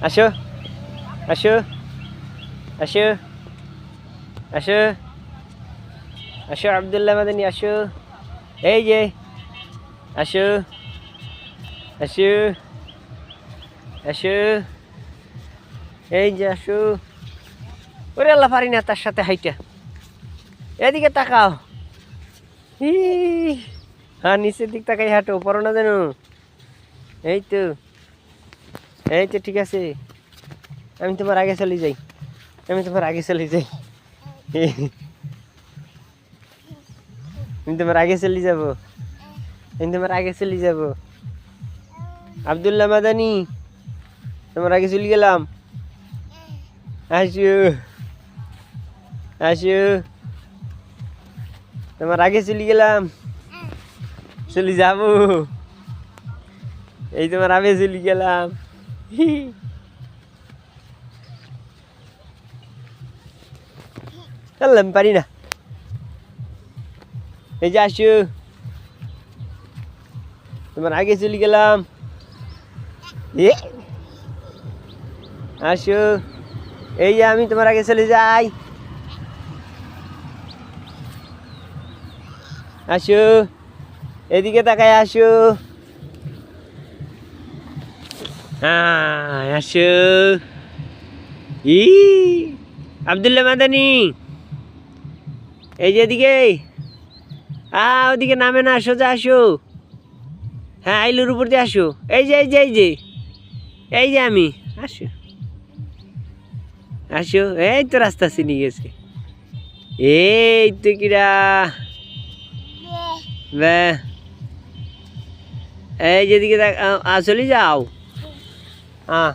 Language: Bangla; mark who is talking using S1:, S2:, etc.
S1: আসো আসো আসো আসো আসো আব্দুল্লাহ মাদানী আসো এই যে আসো আসো আসো এই যে আসো ওরে আল্লাহ পারি না তার সাথে হাইটা এদিকে তাকাও হ্যাঁ নিচের দিক তাকাই হাঁটো পড়ো না যেন এই তো ঠিক আছে আমি তোমার আগে চলে যাই আমি তোমার আগে চলে যাই আমি তোমার আগে চলে যাব আমি তোমার আগে চলে যাব আব্দুল্লাহ মাদানী তোমার আগে চলে গেলাম আসো আসো তোমার আগে চলে গেলাম চলে যাব এই তোমার আগে চলে গেলাম আমি পারি না এই যে আসো তোমার আগে চলে গেলাম এ আসো এই যে আমি তোমার আগে চলে যাই আসো এদিকে তাকায় আসো হ্যাঁ আসো ই আব্দুল্লাহ মাদানী এই যে এদিকে ওদিকে নামে না সোজা আসো হ্যাঁ আইলুর উপর দিয়ে আসো এই যে এই যে এই যে এই যে আমি আসো আসো এই তো রাস্তা চিনি গেছে এই তো কিরা এই যেদিকে চলে যাও হ্যাঁ